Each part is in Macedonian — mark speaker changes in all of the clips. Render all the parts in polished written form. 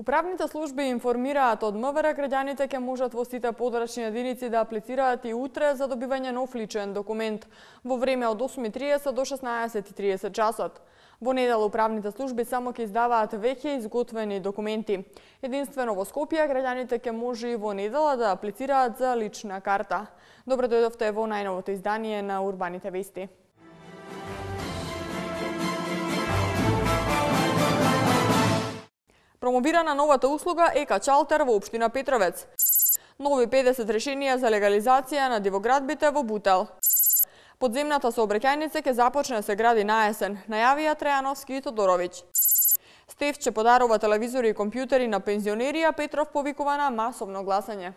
Speaker 1: Управните служби информираат од МВР граѓаните ќе можат во сите подрачни единици да аплицираат и утре за добивање нов личен документ во време од 8:30 до 16:30 часот. Во недела управните служби само ќе издаваат веќе изготвени документи. Единствено во Скопје граѓаните ќе може и во недела да аплицираат за лична карта. Добро дојдовте во најновото издание на Урбаните вести. Промовирана новата услуга Ека-чалтер во општина Петровец. Нови 50 решенија за легализација на дивоградбите во Бутел. Подземната сообраќајница ќе започне да се гради на есен, најавија Трајановски и Тодоровиќ. Стефче подарува телевизори и компјутери на пензионери, а Петров повикува на масовно гласање.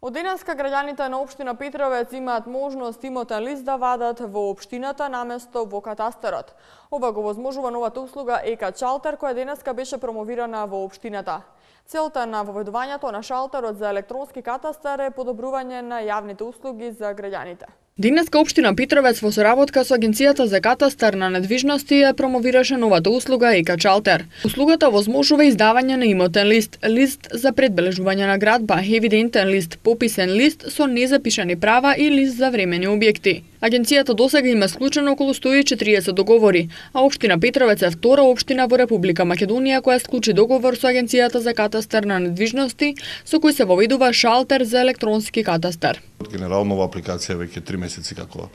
Speaker 1: Од денеска граѓаните на општина Петровец имаат можност имотен лист да вадат во општината наместо во катастарот. Ова го возможува новата услуга Ека-чалтер која денеска беше промовирана во општината. Целта на воведувањето на шалтерот за електронски катастар е подобрување на јавните услуги за граѓаните. Денеска општина Петровец во соработка со Агенцијата за катастар на недвижности ја промовираше новата услуга Ека-чалтер. Услугата возможува издавање на имотен лист, лист за предбележување на градба, евидентен лист, пописен лист со незапишани права и лист за времени објекти. Агенцијата досега има склучено околу 140 договори, а општина Петровец е втора општина во Република Македонија која склучи договор со Агенцијата за катастар на недвижности со кој се воведува шалтер за електронски катастар.
Speaker 2: Генерално оваа апликација веќе 3 месеци како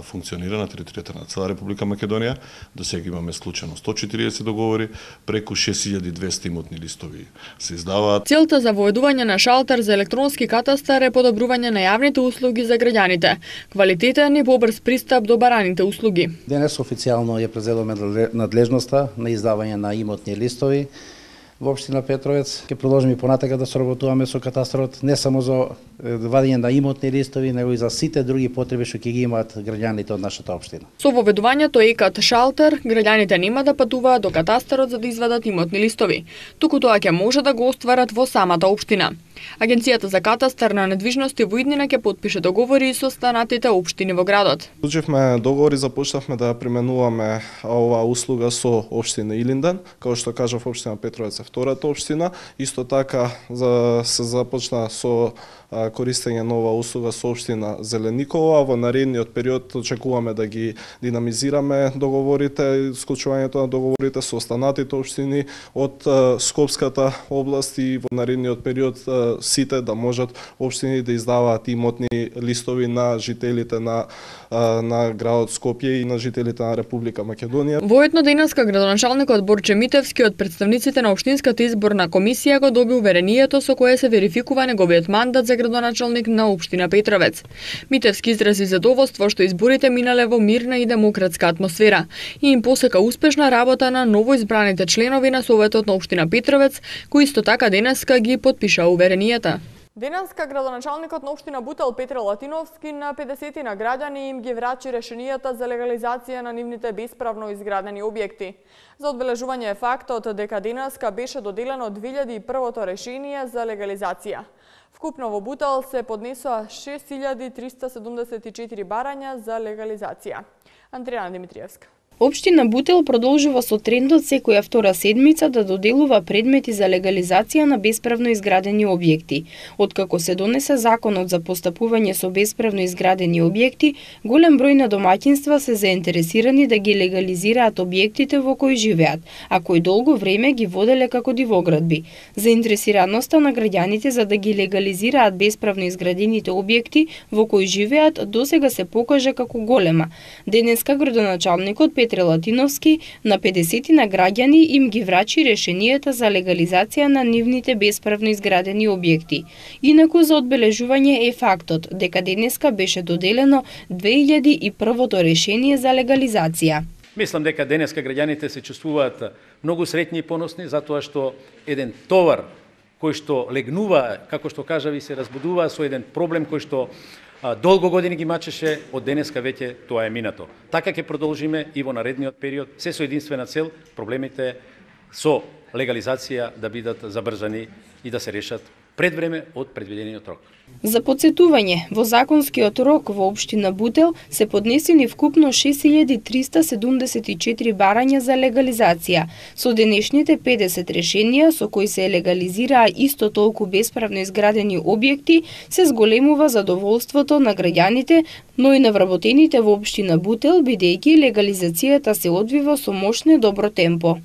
Speaker 2: функционира на територијата на цела Република Македонија. До сега имаме склучено 140 договори, преку 6200 имотни листови се издаваат.
Speaker 1: Целта за воведување на шалтер за електронски катастар е подобрување на јавните услуги за граѓаните, квалитетен и побрз пристап до бараните услуги.
Speaker 3: Денес официјално ја презедуваме надлежноста на издавање на имотни листови во општина Петровец. Ќе продолжиме и понатака да соработуваме со катастарот, не само за вадење на имотни листови, него и за сите други потреби што ќе ги имаат граѓаните од нашата општина.
Speaker 1: Со воведувањето Ека-чалтер, граѓаните нема да патуваат до катастарот за да извадат имотни листови, туку тоа ќе може да го остварат во самата општина. Агенцијата за катастар на недвижности во иднина ќе потпише договори со останатите општини во градот.
Speaker 4: Склучивме договори, започнавме да применуваме оваа услуга со општина Илинден, како што кажав општина Петровец е втората општина, исто така се започна со користење нова услуга со општина Зеленикова. Во наредниот период очекуваме да ги динамизираме договорите, склучувањето на договорите со останатите општини од Скопската област и во наредниот период сите да можат општини да издаваат имотни листови на жителите на градот Скопје и на жителите на Република Македонија.
Speaker 1: Воедно денеска градоначалникот Борче Митевски од представниците на општинската изборна комисија го доби уверението со кое се верификува неговиот мандат за градоначалник на општина Петровец. Митевски изрази задоволство што изборите минале во мирна и демократска атмосфера и им посека успешна работа на новоизбраните членови на Советот на општина Петровец, кои исто така денеска ги потпиша уверенијата. Денеска градоначалникот на општина Бутел Петре Латиновски на 50 на граѓани им ги врачи решенијата за легализација на нивните бесправно изградени објекти. За одбележување е фактот дека денеска беше доделено 2001-то решение за легализација. Вкупно во Бутел се поднесоа 6374 барања за легализација. Андријана Димитриевска.
Speaker 5: Општина Бутел продолжува со трендот секоја втора седмица да доделува предмети за легализација на бесправно изградени објекти. Откако се донесе законот за постапување со бесправно изградени објекти, голем број на домаќинства се заинтересирани да ги легализираат објектите во кои живеат, а кои долго време ги воделе како дивоградби. Заинтересираноста на граѓаните за да ги легализираат бесправно изградените објекти во кои живеат досега се покажа како голема. Денеска градоначалникот Петре Латиновски на 50 на граѓани им ги врачи решенијата за легализација на нивните бесправно изградени објекти. Инаку за одбележување е фактот дека денеска беше доделено 2001-то решение за легализација.
Speaker 6: Мислам дека денеска граѓаните се чувствуваат многу среќни и поносни затоа што еден товар кој што легнува, како што кажа ви се разбудува со еден проблем кој што долго години ги мачеше, од денеска веќе тоа е минато. Така ќе продолжиме и во наредниот период, се со единствена цел проблемите со легализација да бидат забрзани и да се решат пред време од предвидениот рок.
Speaker 5: За подсетување, во законскиот рок во општина Бутел се поднесени вкупно 6374 барања за легализација. Со денешните 50 решенија со кои се легализираа исто толку бесправно изградени објекти, се зголемува задоволството на граѓаните, но и на вработените во општина Бутел, бидејќи легализацијата се одвива со мощно и добро темпо.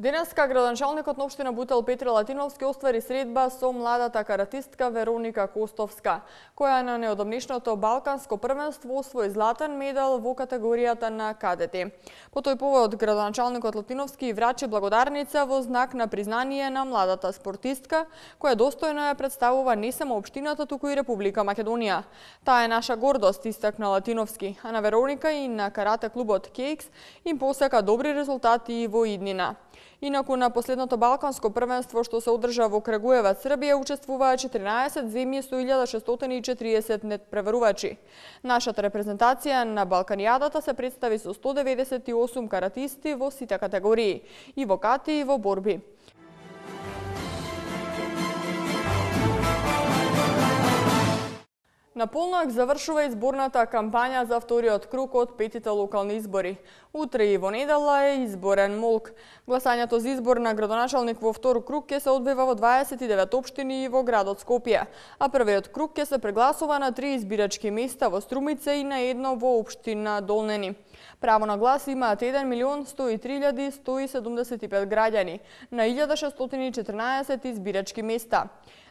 Speaker 1: Денеска градоначалникот на општина Бутел Петре Латиновски оствари средба со младата каратистка Вероника Костовска, која на неодамнешното Балканско првенство освои златен медал во категоријата на кадети. По тој повод градоначалникот Латиновски врачи благодарница во знак на признание на младата спортистка, која достојно ја представува не само општината, туку и Република Македонија. Таа е наша гордост, истакна Латиновски, а на Вероника и на карате клубот Кейкс им посака добри резултати и во иднина. Инаку на последното Балканско првенство што се одржа во Крагуевац, Србија, учествуваа 14 земји со 1640 нетпреварувачи. Нашата репрезентација на Балканијадата се представи со 198 каратисти во сите категории, и во кати и во борби. На полнок завршува изборната кампања за вториот круг од петите локални избори. Утре и во недела е изборен молк. Гласањето за избор на градоначалник во втор круг ќе се одбива во 29 општини и во градот Скопје, а првиот круг ќе се прегласува на 3 избирачки места во Струмица и на едно во општина Долнени. Право на глас имаат 1.103.175 граѓани на 1614 избирачки места.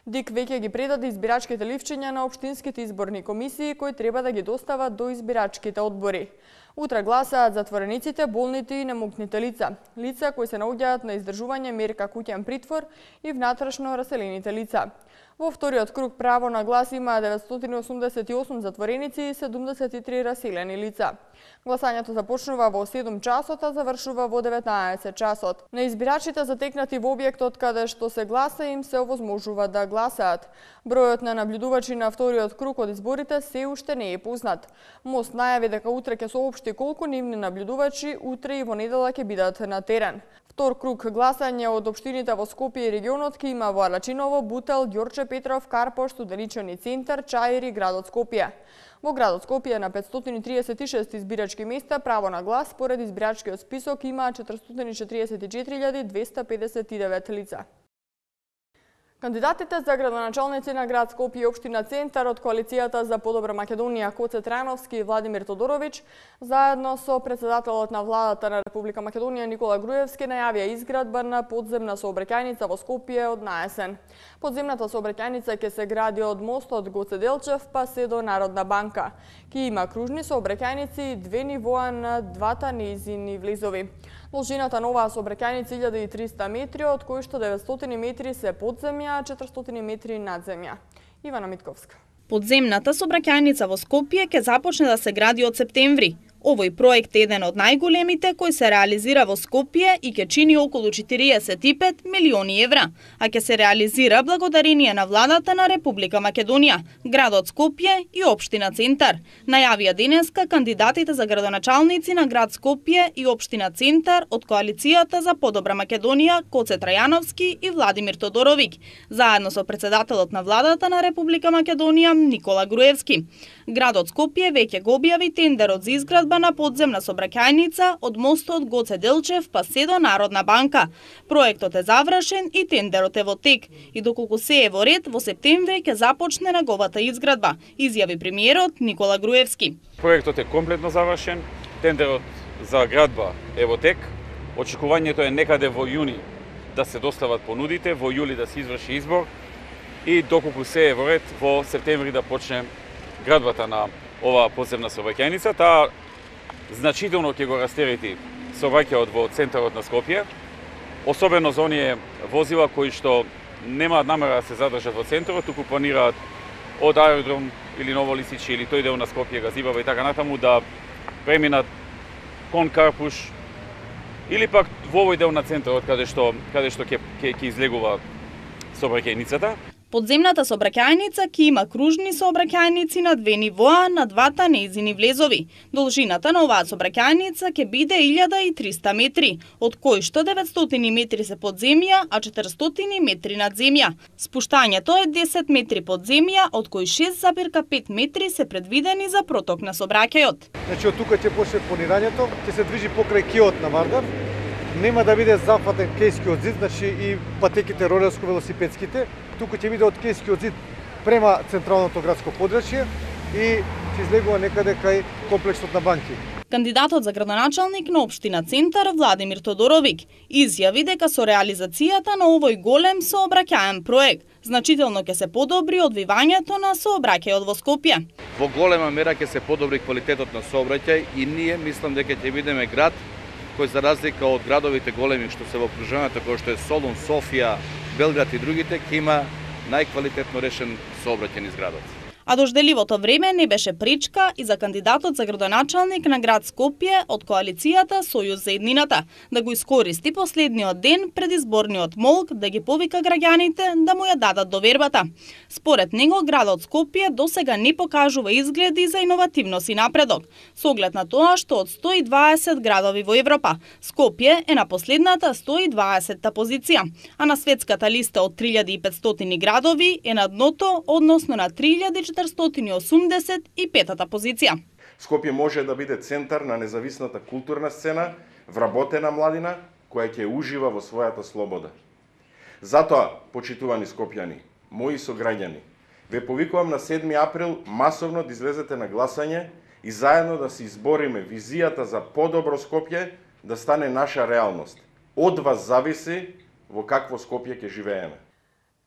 Speaker 1: ДИК веќе ги предаде избирачките ливчиња на општинските изборни комисии кои треба да ги достават до избирачките одбори. Утре гласаат затворениците, болните и немокните лица, лица кои се наоѓаат на издржување мерка куќен притвор и внатрешно раселените лица. Во вториот круг право на глас има 988 затвореници и 73 раселени лица. Гласањето започнува во 7 часот, а завршува во 19 часот. На избирачите затекнати во објектот каде што се гласа им се овозможува да гласаат. Бројот на наблюдувачи на вториот круг од изборите се уште не е познат. МОСТ најави дека утре ќе соопшти колку нивни наблюдувачи утре и во недела ќе бидат на терен. Втор круг гласање од општините во Скопје и регионот ќе има во Алачиново, Бутел, Ѓорче Петров, Карпош, Студеничани центар, Чаир и градот Скопје. Во градот Скопје на 536 избирачки места право на глас според избирачкиот список има 444.259 лица. Кандидатите за градоначалници на град Скопје и општина Центар од коалицијата за подобра Македонија Коце Трајановски и Владимир Тодоровиќ, заедно со председателот на владата на Република Македонија Никола Груевски најавија изградба на подземна сообраќајница во Скопје од наесен. Подземната сообраќајница ќе се гради од мостот Гоце Делчев па се до Народна банка. Ќе има кружни сообраќајници и 2 нивоа на двата нејзини влезови. Должината на оваа сообраќајница 1300 метри, од кои што 900 метри се подземја, а 400 метри надземја. Ивана Митковска.
Speaker 7: Подземната сообраќајница во Скопје ќе започне да се гради од септември. Овој проект е еден од најголемите кој се реализира во Скопје и ќе чини околу 45 милиони евра, а ќе се реализира благодарение на владата на Република Македонија, градот Скопје и општина Центар. Најавија денеска кандидатите за градоначалници на град Скопје и општина Центар од коалицијата за подобра Македонија Коце Трајановски и Владимир Тодоровиќ, заедно со председателот на владата на Република Македонија Никола Груевски. Градот Скопје веќе го објави тендерот за изградба на подземна сообраќајница од мостот Гоце Делчев па се до Народна банка. Проектот е завршен и тендерот е во тек и доколку се е во ред, во септември ќе започне неговата изградба, изјави премиерот Никола Груевски.
Speaker 8: Проектот е комплетно завршен, тендерот за градба е во тек. Очекувањето е некаде во јуни да се достават понудите, во јули да се изврши избор и доколку се е во ред, во септември да почне градбата на оваа подземна сообраќајница. Таа значително ќе го растерети сообраќајот во центарот на Скопје, особено за оние возила кои што немаат намера да се задржат во центарот, туку планираат од аеродром или Ново Лисиче или тој дел на Скопје, Газибаба и така натаму да преминат кон Карпуш или пак во овој дел на центарот каде што ќе излегува сообраќајницата.
Speaker 7: Подземната сообраќајница ќе има кружни сообраќајници на две нивоа на двата нејзини влезови. Должината на оваа сообраќајница ќе биде 1300 метри, од кои што 900 метри се под земја, а 400 метри над земја. Спуштањето е 10 метри под земја, од кои 6,5 метри се предвидени за проток на сообраќајот.
Speaker 9: Значи од тука ќе почне планирањето, ќе се движи покрај киот на Вардар. Нема да биде зафатен Кејскиот зид, значи и патеките ролерско-велосипедските. Тука ќе биде од Кејскиот зид према централното градско подрачје и ќе излегува некаде кај комплексот на банки.
Speaker 7: Кандидатот за градоначалник на општина Центар Владимир Тодоровик изјави дека со реализацијата на овој голем сообраќаен проект значително ќе се подобри одвивањето на сообраќајот во Скопје.
Speaker 10: Во голема мера ќе се подобри квалитетот на сообраќај и ние мислам дека ќе бидеме град кој за разлика од градовите големи што се во окружувањето кој што е Солун, Софија, Белград и другите, ќе има најквалитетно решен сообраќај низ градот.
Speaker 7: А дожделивото време не беше пречка и за кандидатот за градоначалник на град Скопје од коалицијата Сојуз за еднината да го искористи последниот ден пред изборниот молк да ги повика граѓаните да му ја дадат довербата. Според него, градот Скопје досега не покажува изгледи за иновативност и напредок, со оглед на тоа што од 120 градови во Европа, Скопје е на последната 120-та позиција, а на светската листа од 3500 градови е на дното, односно на 485-та позиција.
Speaker 11: Скопје може да биде центар на независната културна сцена, вработена младина, која ќе ужива во својата слобода. Затоа, почитувани скопјани, мои сограѓани, ве повикувам на 7 април масовно да излезете на гласање и заедно да се избориме визијата за подобро Скопје да стане наша реалност. Од вас зависи во какво Скопје ќе живееме.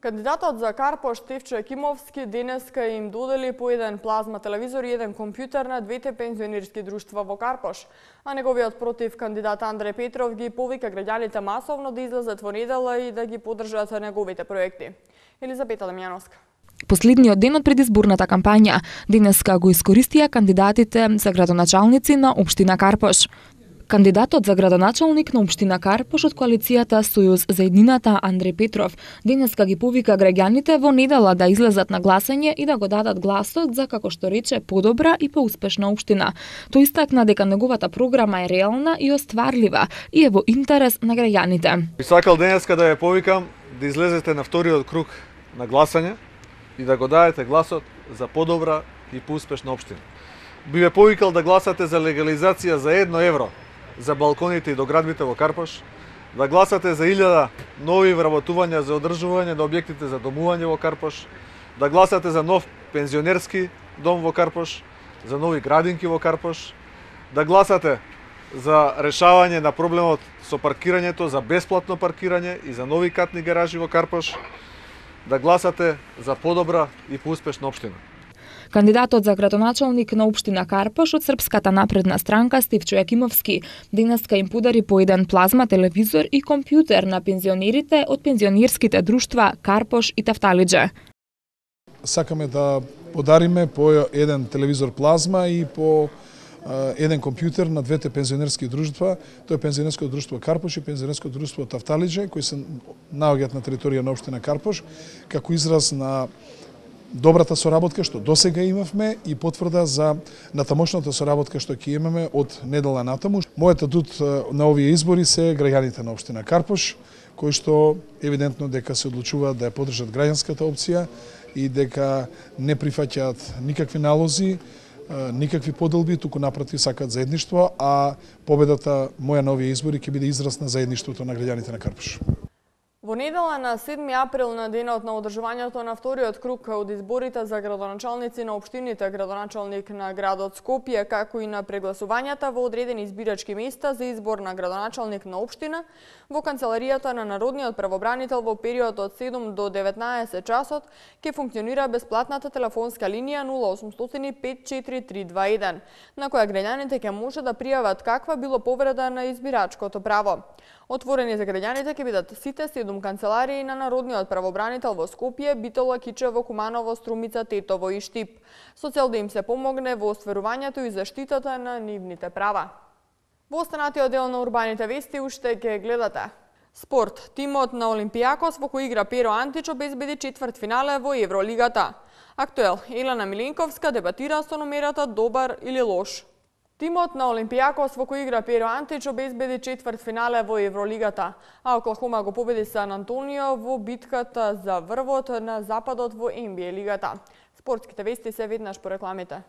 Speaker 1: Кандидатот за Карпош Стефчо Екимовски денеска им додели по еден плазма телевизор и еден компјутер на двете пензионерски друштва во Карпош, а неговиот против кандидат Андре Петров ги повика граѓаните масовно да излезат во недела и да ги поддржат неговите проекти. Елизабета Дамјановска.
Speaker 12: Последниот ден од предизборната кампања денеска го искористија кандидатите за градоначалници на општина Карпош. Кандидатот за градоначалник на општина Карпош од коалицијата Сојуз за еднината Андре Петров денеска ги повика граѓаните во недела да излезат на гласање и да го дадат гласот за, како што рече, подобра и поуспешна општина. Тој истакна дека неговата програма е реална и остварлива и е во интерес на граѓаните.
Speaker 9: Би сакал денеска да ја повикам да излезете на вториот круг на гласање и да го дадете гласот за подобра и поуспешна општина. Би ве повикал да гласате за легализација за 1 евро за балконите и доградбите во Карпош, да гласате за 1000 нови вработувања за одржување на објектите за домување во Карпош, да гласате за нов пензионерски дом во Карпош, за нови градинки во Карпош, да гласате за решавање на проблемот со паркирањето, за бесплатно паркирање и за нови катни гаражи во Карпош, да гласате за подобра и поуспешна општина.
Speaker 12: Кандидатот за градоначалник на општина Карпош од Српската напредна странка Стефчо Екимовски денеска им подари по еден плазма телевизор и компјутер на пензионерите од пензионерските друштва Карпош и Тафталиџе.
Speaker 13: Сакаме да подариме по еден телевизор плазма и по еден компјутер на двете пензионерски друштва, тоа е пензионерско друштво Карпош и пензионерско друштво Тафталиџе, кои се наоѓаат на територија на општина Карпош, како израз на добрата соработка што досега имавме и потврда за натамошната соработка што ќе имаме од недела натаму. Мојот адут на овие избори се граѓаните на општина Карпош, кои што евидентно дека се одлучуваат да ја поддржат граѓанската опција и дека не прифаќаат никакви налози, никакви поделби, туку напротив сакаат заедништво, а победата моја на овие избори ќе биде израз на заедништвото на граѓаните на Карпош.
Speaker 1: Во недела на 7 април на денот на одржувањето на вториот круг од изборите за градоначалници на општините, градоначалник на градот Скопје, како и на прегласувањата во одредени избирачки места за избор на градоначалник на општина, во канцеларијата на Народниот правобранител во период од 7 до 19 часот ќе функционира бесплатната телефонска линија 0800 54321, на која граѓаните ќе може да пријават каква било повреда на избирачкото право. Отворени за граѓаните ќе бидат сите 7 канцеларии на Народниот правобранител во Скопје, Битола, Кичево, Куманово, Струмица, Тетово и Штип, со цел да им се помогне во остварувањето и заштитата на нивните права. Во останатиот дел на урбаните вести уште ќе гледате. Спорт. Тимот на Олимпијакос во кој игра Перо Антич обезбеди четвртфинале во Евролигата. Актуел, Елена Миленковска дебатира со номерата добар или лош. Тимот на Олимпијакос во кој игра Перо Антич обезбеди четвртфинале во Евролигата, а Оклахома го победи Сан Антонио во битката за врвот на западот во NBA лигата. Спортските вести се веднаш по рекламите.